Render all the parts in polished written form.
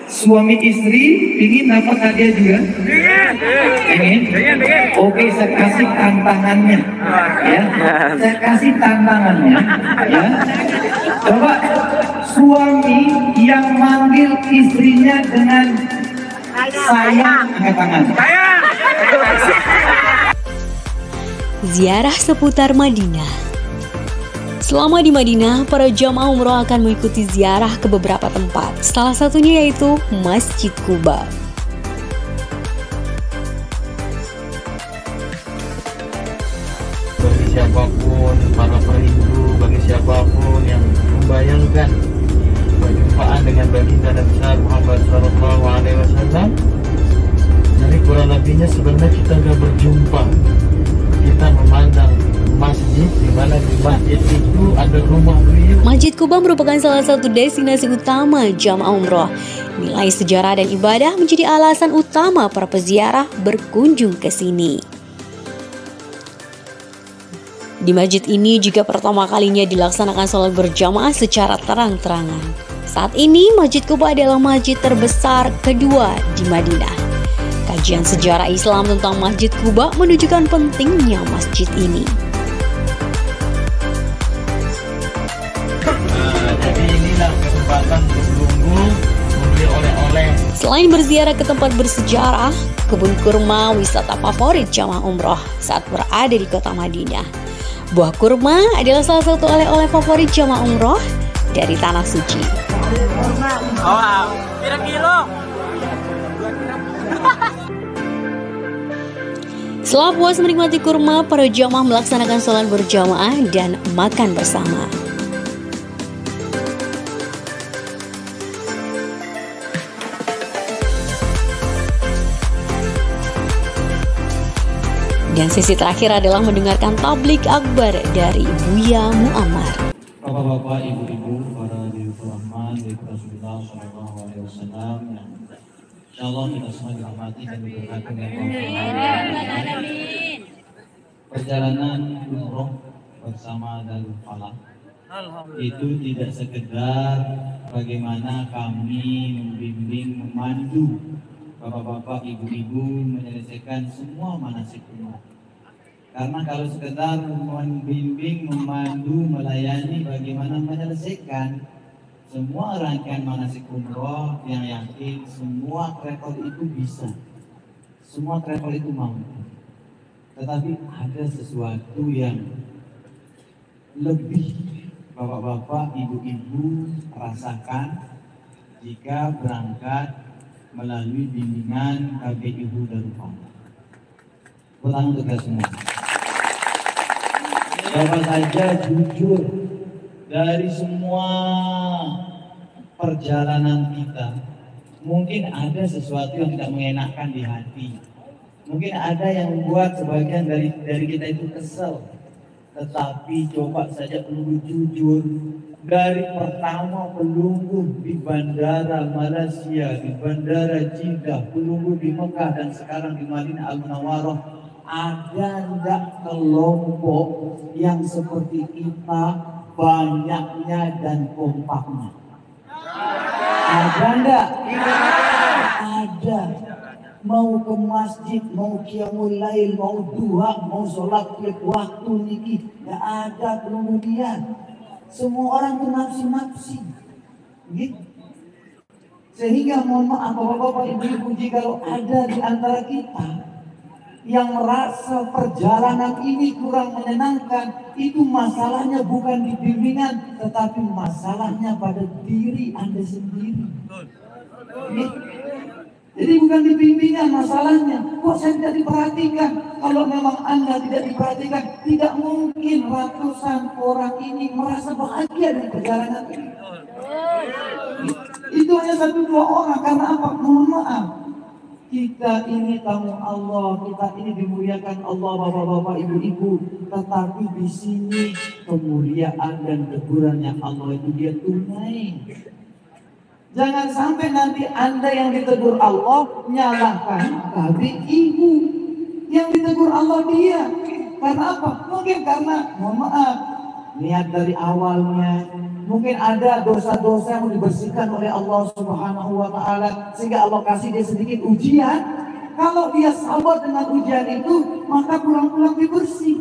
suami istri ingin dapat hadiah juga? Ingin? Oke, saya kasih tantangannya. Ya, saya kasih tantangannya. Ya, coba suami yang manggil istrinya dengan sayang, angkat tangan. Ziarah seputar Madinah. Selama di Madinah, para jamaah umroh akan mengikuti ziarah ke beberapa tempat. Salah satunya yaitu Masjid Quba. Bagi siapapun, para perindu, bagi siapapun yang membayangkan perjumpaan dengan baginda Nabi Muhammad SAW, jadi kurang lebihnya sebenarnya kita nggak berjumpa. Kita memandang masjid, di mana di masjid itu ada rumah beliau. Masjid Quba merupakan salah satu destinasi utama jamaah umroh. Nilai sejarah dan ibadah menjadi alasan utama para peziarah berkunjung ke sini. Di masjid ini juga pertama kalinya dilaksanakan sholat berjamaah secara terang-terangan. Saat ini Masjid Quba adalah masjid terbesar kedua di Madinah. Kajian sejarah Islam tentang Masjid Quba menunjukkan pentingnya masjid ini. Jadi inilah kesempatan untuk menunggu membeli oleh-oleh. Selain berziarah ke tempat bersejarah, kebun kurma wisata favorit jamaah umroh saat berada di kota Madinah. Buah kurma adalah salah satu oleh-oleh favorit jamaah umroh dari tanah suci. Wow, kilo. Setelah puas menikmati kurma, para jamaah melaksanakan sholat berjamaah dan makan bersama. Dan sesi terakhir adalah mendengarkan tablik akbar dari Buya Muammar. Bapak-bapak, ibu-ibu, para hadirin rahman dari Rasulullah SAW yang insyaallah kita semua dirahmati dan diberkati oleh Allah. Perjalanan umroh bersama Darul Falah itu tidak sekedar bagaimana kami membimbing, memandu bapak-bapak, ibu-ibu menyelesaikan semua manasik umroh. Karena kalau sekedar membimbing, memandu, melayani bagaimana menyelesaikan semua rangkaian manasik umroh, yang yakin semua travel itu bisa, semua travel itu mampu. Tetapi ada sesuatu yang lebih bapak-bapak, ibu-ibu rasakan jika berangkat melalui bimbingan KBIU Darul Falah. Pulang untuk semua. Siapa saja jujur dari semua perjalanan kita, mungkin ada sesuatu yang tidak mengenakan di hati. Mungkin ada yang membuat sebagian dari kita itu kesel. Tetapi coba saja pelunggu jujur. Dari pertama pelunggu di bandara Malaysia, di bandara Jeddah, pelunggu di Mekah, dan sekarang di Madinah Al-Munawwarah, ada enggak kelompok yang seperti kita banyaknya dan kompaknya? Ada enggak? Ada. Mau ke masjid, mau qiyamul lail, mau duha, mau sholat tiap waktu niki, enggak ada kemudian. Semua orang itu nafsi-nafsi, gitu. Sehingga mohon maaf bapak-bapak, ibu-ibu, jika ada di antara kita yang merasa perjalanan ini kurang menyenangkan, itu masalahnya bukan di bimbingan, tetapi masalahnya pada diri Anda sendiri. Gitu. Jadi bukan di bimbingan masalahnya. Kok saya tidak diperhatikan? Kalau memang Anda tidak diperhatikan, tidak mungkin ratusan orang ini merasa bahagia dengan perjalanan ini. Itu hanya 1-2 orang. Karena apa? Mohon maaf, kita ini tamu Allah, kita ini dimuliakan Allah, bapak-bapak, ibu-ibu. Tetapi di sini kemuliaan dan tegurannya Allah itu dia tunai. Jangan sampai nanti Anda yang ditegur Allah nyalahkan tapi ibu yang ditegur Allah dia. Karena apa? Mungkin karena, mohon maaf, niat dari awalnya. Mungkin ada dosa-dosa yang dibersihkan oleh Allah Subhanahu wa Ta'ala, sehingga Allah kasih dia sedikit ujian. Kalau dia sabar dengan ujian itu, maka pulang-pulang dia bersih.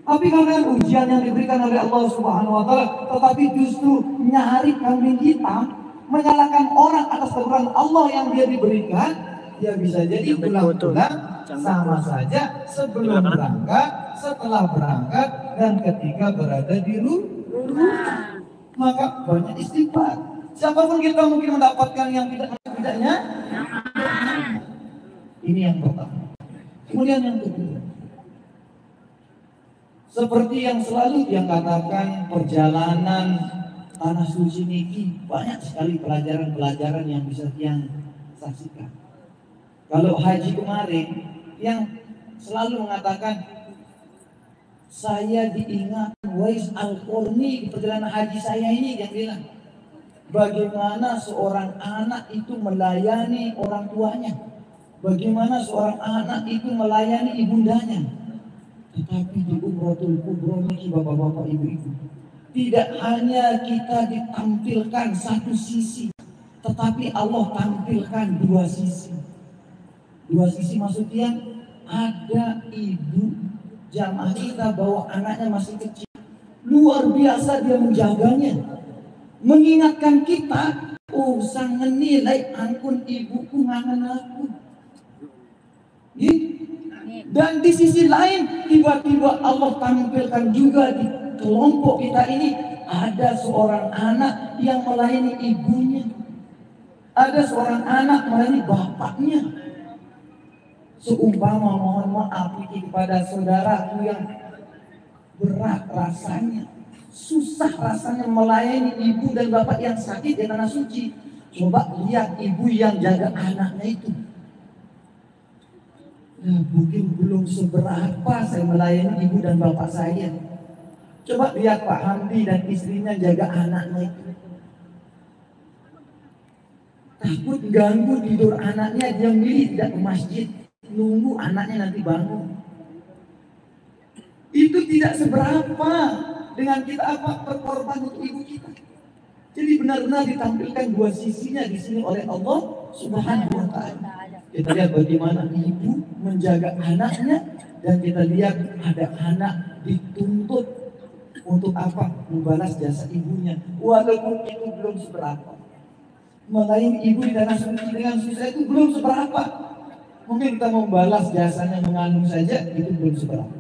Tapi kalau dengan ujian yang diberikan oleh Allah Subhanahu wa Ta'ala, tetapi justru nyari kambing hitam, menyalahkan orang atas kekurangan Allah yang dia diberikan, dia bisa jadi pulang-pulang sama saja sebelum berangkat, setelah berangkat, dan ketika berada di rumah. Maka banyak istighfar. Siapapun kita mungkin mendapatkan yang tidaknya. Ini yang pertama. Kemudian yang kedua, seperti yang selalu dia katakan, perjalanan tanah suci ini banyak sekali pelajaran-pelajaran yang bisa yang saksikan. Kalau haji kemarin, yang selalu mengatakan, saya diingat Wais Al-Qarni di perjalanan haji saya ini, yang bilang bagaimana seorang anak itu melayani orang tuanya, bagaimana seorang anak itu melayani ibundanya. Tetapi di Umratul Kubra ini bapak-bapak ibu-ibu, tidak hanya kita ditampilkan satu sisi, tetapi Allah tampilkan dua sisi. Dua sisi maksudnya ada ibu jamaah kita bawa anaknya masih kecil, luar biasa dia menjaganya, mengingatkan kita, oh sang nilai ampun ibuku ngangen aku. Dan di sisi lain tiba-tiba Allah tampilkan juga di kelompok kita ini ada seorang anak yang melayani ibunya, ada seorang anak melayani bapaknya. Seumpama mohon maaf kepada saudaraku yang berat rasanya, susah rasanya melayani ibu dan bapak yang sakit di tanah suci. Coba lihat ibu yang jaga anaknya itu. Nah, mungkin belum seberapa saya melayani ibu dan bapak saya. Coba lihat Pak Hamdi dan istrinya jaga anaknya itu. Takut ganggu tidur anaknya, dia milih tidak ke masjid, nunggu anaknya nanti bangun. Itu tidak seberapa dengan kita berkorban untuk ibu kita. Jadi benar-benar ditampilkan dua sisinya di sini oleh Allah Subhanahu wa Ta'ala. Kita lihat bagaimana ibu menjaga anaknya, dan kita lihat ada anak dituntut untuk apa? Membalas jasa ibunya, walaupun itu belum seberapa. Melayani ibu di tanah suci dengan susah itu belum seberapa. Mungkin kita membalas jasanya mengandung saja, itu belum seberapa.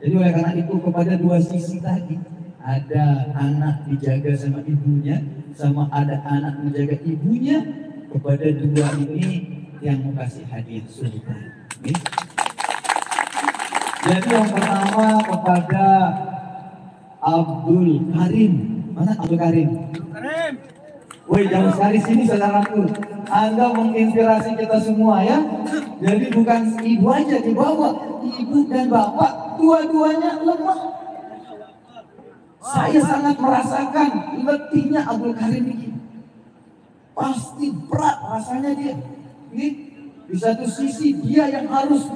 Jadi oleh karena itu kepada dua sisi tadi, ada anak dijaga sama ibunya, sama ada anak menjaga ibunya. Kepada dua ini yang mau kasih hadiah sultan. Jadi yang pertama kepada Abdul Karim. Mana Abdul Karim? Woi, jauh sekali sini saudaraku. Anda menginspirasi kita semua ya. Jadi bukan ibu aja dibawa, ibu dan bapak dua-duanya lemah. Saya sangat merasakan letihnya Abdul Karim ini. Pasti berat rasanya dia. Ini di satu sisi dia yang harus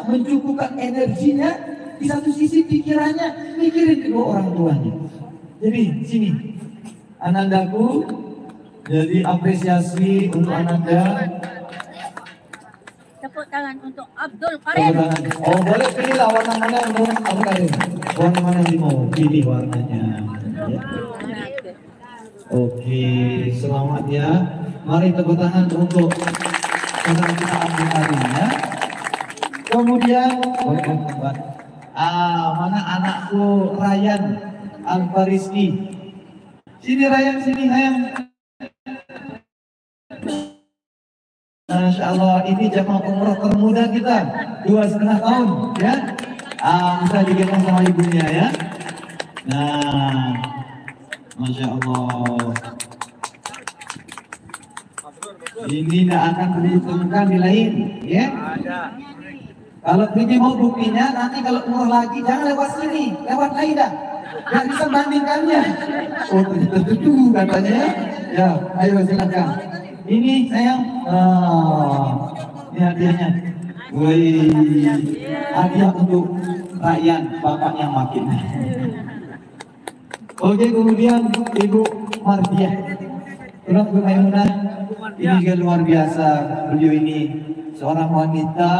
mencukupkan energinya, di satu sisi pikirannya mikirin kedua orang tuanya. Jadi sini Anandaku, jadi apresiasi untuk Ananda. Tepuk tangan untuk Abdul Karim. Oh, boleh pilihlah warna mana yang mau Abdul Karim. Warna mana yang mau pilih warnanya. Ya. Oke, selamat ya. Mari tepuk tangan untuk saudara kita Abdul Karim ya. Kemudian, mana anakku Ryan Alfariski. Sini Ryan, sini Ryan. Masya Allah, ini jamaah umroh termuda kita, 2,5 tahun ya. Bisa digendong sama ibunya ya. Nah, Masya Allah. Ini tidak akan ditemukan di lain ya. Kalau ini mau buktinya, nanti kalau umroh lagi jangan lewat sini, lewat lain dah. Gak bisa bandingkannya. Oh, tentu katanya. Ya, ayo silakan. Ini sayang. Ini hadiahnya. Woi, hadiah untuk Ryan, bapaknya makin. Oke, kemudian Ibu Mardiah. Tolong Bu Maimunah, ini juga luar biasa. Beliau ini seorang wanita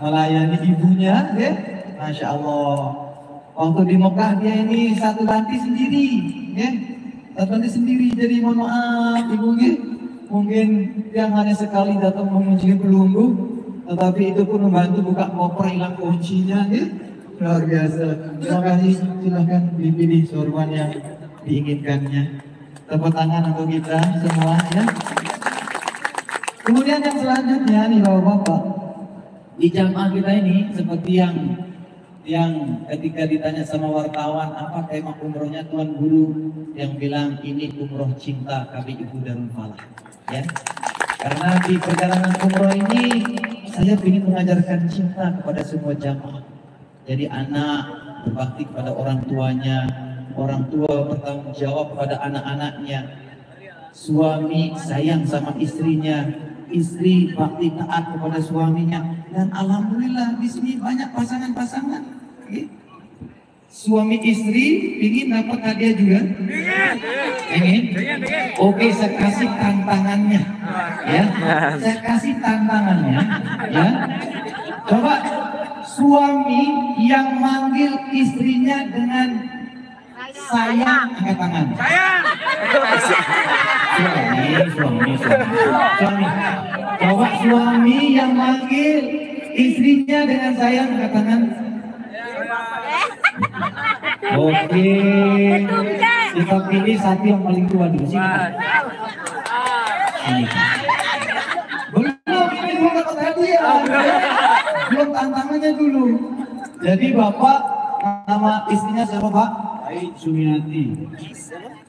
melayani ibunya, ya. Masya Allah. Waktu di Mekah dia ini satu lantai sendiri, ya. Satu lantai sendiri. Jadi mohon maaf Ibu, ya. Mungkin yang hanya sekali datang mengunjungi pelunggu, tetapi itu pun membantu buka koper hilang kuncinya, ya. Luar biasa. Terima kasih. Silahkan dipilih sorban yang diinginkannya. Tepuk tangan untuk kita semua, ya. Kemudian yang selanjutnya nih Bapak-bapak, di jamaah kita ini seperti yang ketika ditanya sama wartawan apa tema umrohnya, Tuan Guru yang bilang ini umroh cinta kami Ibu Darul Falah, ya. Karena di perjalanan umroh ini saya ingin mengajarkan cinta kepada semua jamaah. Jadi anak berbakti kepada orang tuanya, orang tua bertanggung jawab kepada anak-anaknya, suami sayang sama istrinya, istri bakti taat kepada suaminya, dan alhamdulillah di sini banyak pasangan-pasangan. Suami istri ingin dapat hadiah juga? Ingin? Oke, saya kasih tantangannya, ya. Saya kasih tantangannya, ya. Coba suami yang manggil istrinya dengan sayang, angkat tangan. Sayang. Suami. Coba suami yang manggil istrinya dengan sayang, angkat tangan. Oke. Kita pilih satu yang paling tua dulu sini. Belum, ini belum dapat hadiah. Belum tantangannya dulu. Jadi Bapak, nama istrinya siapa Pak? Baik Sumiati.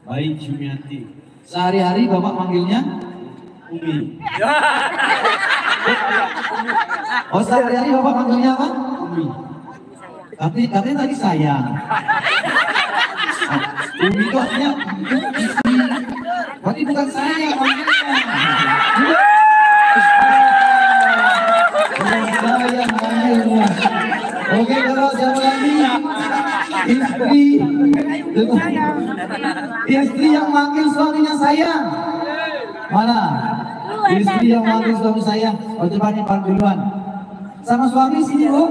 Baik Sumiati. Sehari-hari Bapak manggilnya Umi. Oh, sehari-hari Bapak manggilnya apa? Umi. Katanya tadi sayang. Umi itu artinya istri. Berarti bukan saya manggilnya. Saya manggilnya. Oke, kalau siapa lagi? Istri yang manggil suaminya sayang. Mana? Istri yang manggil suami sayang. Oh, coba nih Pak duluan. Sama suami sini, Bu.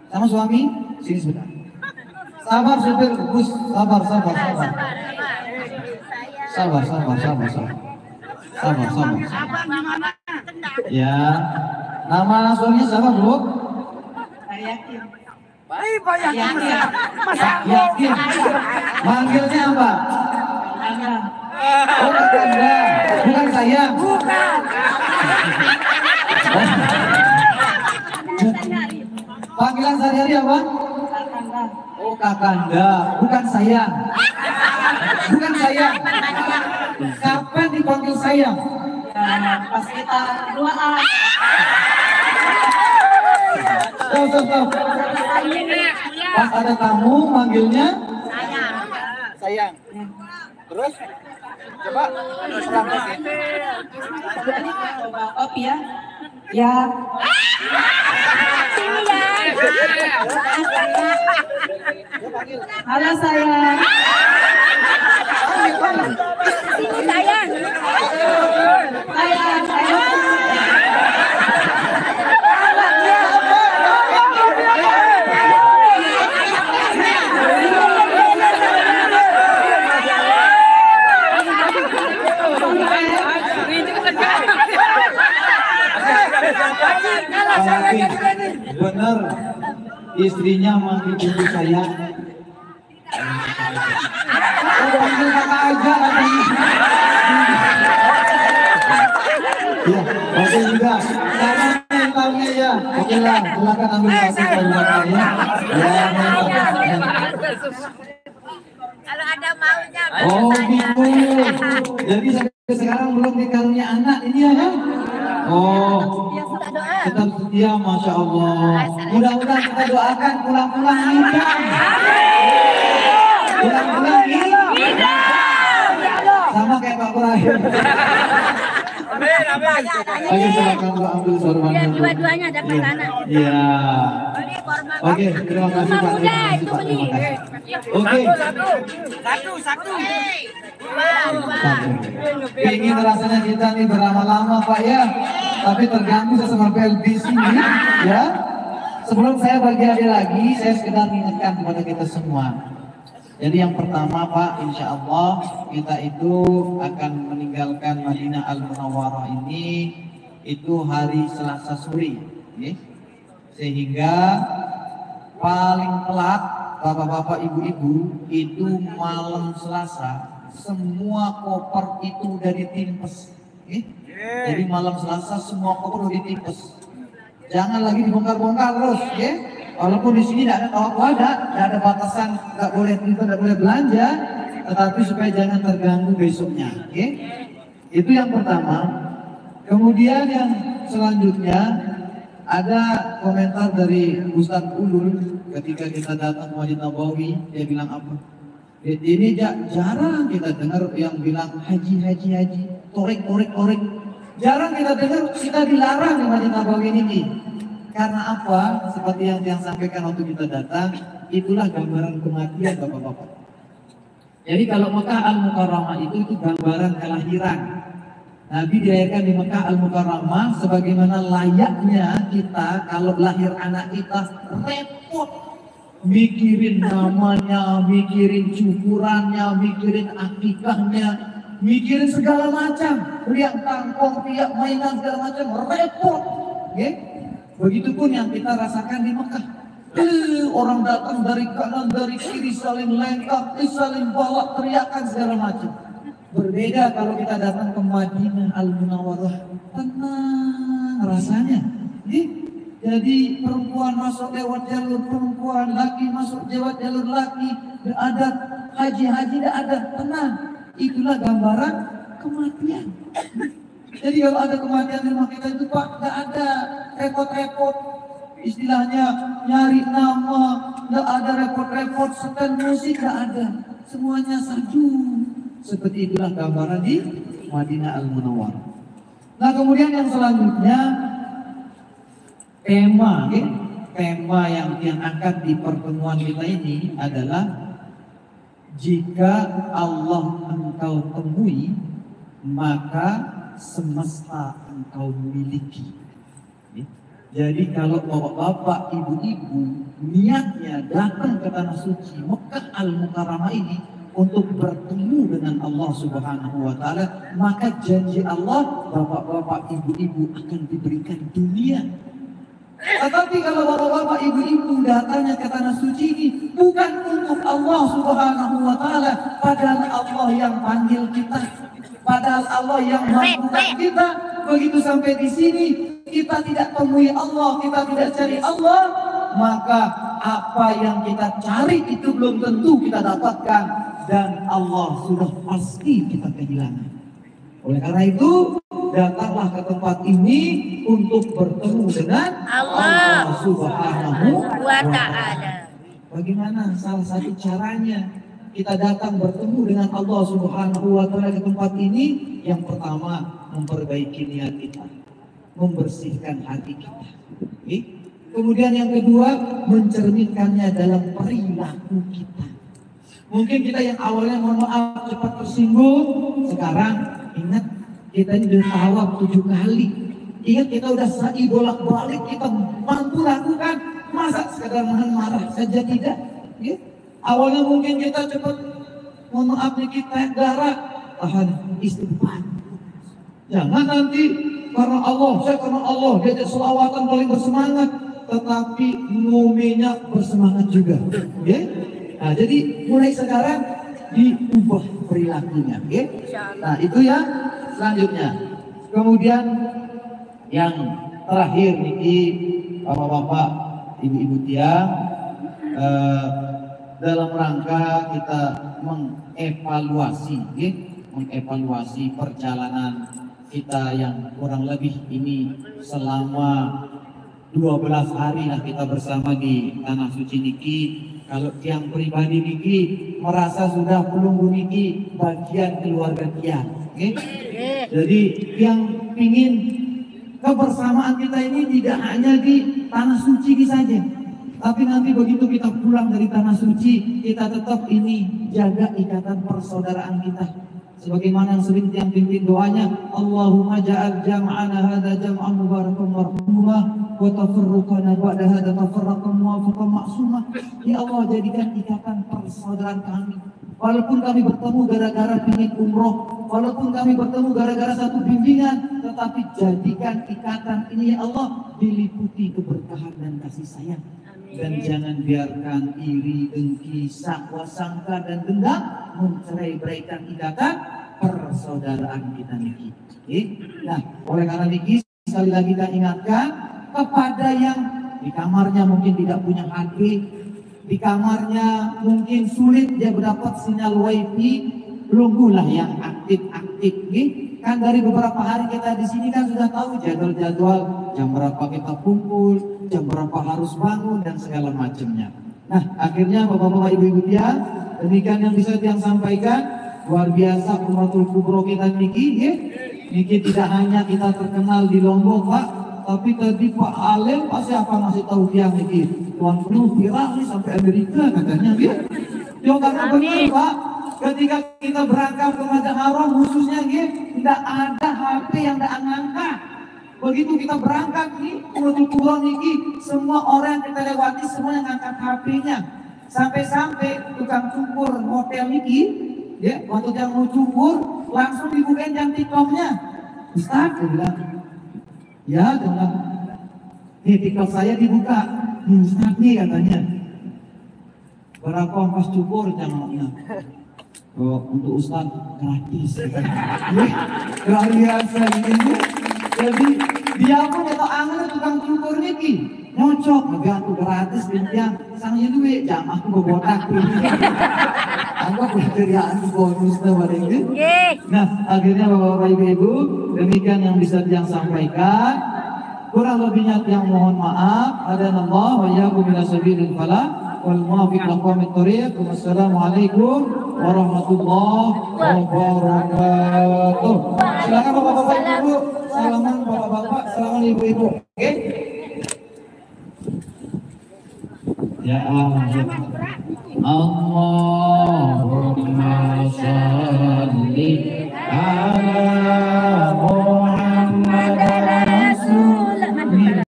Sama suami sini sudah. Sabar supir bus, sabar. Ya. Nama suaminya siapa, Bu? Yakin. Yakin. Manggilnya apa? Oh, Kakanda. Bukan sayang. Bukan. Panggilan sehari-hari apa? Oh, Kakanda. Bukan sayang. Bukan sayang. Kapan dipanggil sayang? Pas kita doa. Stop. Pas ada tamu manggilnya sayang. Terus coba Kopi ya. Ya. Sini ya. Halo sayang. Sini sayang. Sayang. Bener istrinya manggil ibu saya. Udah manggil kakak aja lagi. Ya, oke juga. Tangannya ya. Oke lah, silakan ambil kasih ya. Ya, Kalau ada maunya. oh gitu. Jadi sekarang belum dikaruniai anak ini ya kan? Oh, tetap setia, Masya Allah. Mudah-mudahan kita doakan pulang-pulang nikah. Pulang-pulang nikah. Sama kayak Pak Kurahim. Oke, silakan Pak ambil sorbannya. Dua-duanya dapat anak. Iya. Oke, terima kasih Pak. Terima kasih. Oke. Satu. Ingin rasanya kita nih berlama-lama Pak ya, tapi terganggu sama PLBC ini ya. Sebelum saya bagi hadiah lagi, saya sekedar mengingatkan kepada kita semua. Jadi yang pertama Pak, insya Allah kita itu akan meninggalkan Madinah Al-Munawwarah ini itu hari Selasa sore, ya. Sehingga paling telat bapak-bapak ibu-ibu itu malam Selasa semua koper itu udah ditimpes, ya. Jadi malam Selasa semua koper udah ditimpes. Jangan lagi dibongkar-bongkar terus, ya. Walaupun di sini tidak ada tawakwal, tidak ada batasan, tidak boleh belanja, tetapi supaya jangan terganggu besoknya, oke? Itu yang pertama. Kemudian yang selanjutnya ada komentar dari Ustaz Ulul ketika kita datang ke Masjid Nabawi, dia bilang apa? Ini jarang kita dengar yang bilang haji, torek. Jarang kita dengar kita dilarang di Masjid Nabawi ini. Karena apa? Seperti yang sampaikan waktu kita datang, itulah gambaran kematian bapak-bapak. Jadi kalau Mekah Al-Mukarramah itu gambaran kelahiran. Nabi dilahirkan di Mekah Al-Mukarramah sebagaimana layaknya kita kalau lahir anak kita repot. Mikirin namanya, mikirin cukurannya, mikirin akikahnya, mikirin segala macam. Riak tangkong, riak mainan segala macam, repot. Okay? Begitupun yang kita rasakan di Mekah. Orang datang dari kanan, dari kiri, saling lengkap, saling balak, teriakan segala macam. Berbeda kalau kita datang ke Madinah Al-Munawwarah, tenang rasanya. Jadi perempuan masuk lewat jalur perempuan, laki masuk lewat jalur laki, tidak ada haji tidak ada, tenang. Itulah gambaran kematian. Jadi kalau ada kematian di rumah kita itu Pak, tidak ada repot-repot, istilahnya nyari nama, tidak ada repot-repot, setel musik tidak ada, semuanya salju. Seperti itulah gambaran di Madinah Al-Munawwarah. Nah kemudian yang selanjutnya tema, ya? Tema yang angkat di pertemuan kita ini adalah jika Allah engkau temui, maka semesta engkau miliki. Jadi kalau bapak-bapak, ibu-ibu niatnya datang ke tanah suci Mekah Al-Mukarramah ini untuk bertemu dengan Allah Subhanahu wa taala, maka janji Allah bapak-bapak, ibu-ibu akan diberikan dunia. Tetapi kalau bapak-bapak, ibu-ibu datangnya ke tanah suci ini bukan untuk Allah Subhanahu wa taala, padahal Allah yang panggil kita, padahal Allah yang mampukan kita. Begitu sampai di sini kita tidak temui Allah, kita tidak cari Allah, maka apa yang kita cari itu belum tentu kita dapatkan, dan Allah sudah pasti kita kehilangan. Oleh karena itu datanglah ke tempat ini untuk bertemu dengan Allah Subhanahu wa taala. Bagaimana salah satu caranya kita datang bertemu dengan Allah Subhanahu wa taala di tempat ini? Yang pertama, memperbaiki niat kita, membersihkan hati kita. Kemudian yang kedua, mencerminkannya dalam perilaku kita. Mungkin kita yang awalnya mohon maaf cepat tersinggung, sekarang ingat kita ini udah tawaf 7 kali. Ingat kita udah sa'i bolak-balik, kita mampu lakukan. Masa sekadar marah saja tidak? Awalnya mungkin kita cepat, mohon maaf nih kita darah, tahan istighfar. Jangan nanti karena Allah, saya karena Allah, dia selawatan paling bersemangat, tetapi ngomenya bersemangat juga. Nah, jadi mulai sekarang diubah perilakunya. Nah itu ya selanjutnya. Kemudian yang terakhir niki bapak-bapak, ibu-ibu tiang, dalam rangka kita mengevaluasi perjalanan kita yang kurang lebih ini selama 12 hari lah kita bersama di tanah suci niki. Kalau tiang pribadi niki merasa sudah pelunggu niki bagian keluarga tiang. Jadi yang ingin kebersamaan kita ini tidak hanya di tanah suci ini saja, tapi nanti begitu kita pulang dari tanah suci, kita tetap ini jaga ikatan persaudaraan kita. Sebagaimana yang sering tiang pimpin doanya, Allahumma ja'al jam'ana hadha jam'an mubarakan marhumah wa tafarruqana ba'da hadha tafarraqan muwafaqan maksumah. Ya Allah, jadikan ikatan persaudaraan kami. Walaupun kami bertemu gara-gara ingin umroh, walaupun kami bertemu gara-gara satu bimbingan, tetapi jadikan ikatan ini ya Allah diliputi keberkahan dan kasih sayang. Dan jangan biarkan iri, dengki, sakwa, sangka, dan dendam mencerai-beraikan ikatan persaudaraan kita niki. Nah, oleh karena niki sekali lagi kita ingatkan kepada yang di kamarnya mungkin tidak punya HP, di kamarnya mungkin sulit dia mendapat sinyal wifi, tunggulah yang aktif-aktif. Kan dari beberapa hari kita di sini kan sudah tahu jadwal-jadwal jam berapa kita kumpul, jam berapa harus bangun dan segala macamnya. Nah, akhirnya bapak-bapak ibu-ibu dia, demikian yang bisa yang sampaikan. Luar biasa Umratul Kubro kita niki, niki tidak hanya kita terkenal di Lombok Pak, tapi tadi Pak Alem pasti apa ngasih tahu dia niki. Tuan Guru viral nih sampai Amerika katanya dia. Dia karena benar Pak. Ketika kita berangkat ke Masjidil Haram khususnya tidak ada HP yang tidak angkat. Begitu kita berangkat nih, Umratul Kubro niki, semua orang yang kita lewati semua yang angkat HP-nya. Sampai-sampai tukang cukur hotel niki, ya, waktu yang mau cukur langsung dibukain jam TikTok-nya. Ustaz, dia bilang, ya jangan. Nih TikTok saya dibuka, Ustaz nih katanya. Berapa ongkos cukur jangannya? Oh, untuk Ustaz gratis. Luar biasa ini. Jadi dia pun atau angin tukang cukur niki nyocok ngegantu gratis bintang sangnya duit jam aku bobotak anggap pekerjaan bonus itu. Nah akhirnya bapak-bapak ibu-ibu demikian yang bisa yang sampaikan, kurang lebihnya yang mohon maaf. Adanallah wa iyyakum ila sabilil falah wal muwaffiq liqawmit thoriq. Wassalamualaikum warahmatullahi wabarakatuh. Silakan bapak-bapak ibu, salaman bapak-bapak, salaman ibu-ibu. Oke? Ya Allah.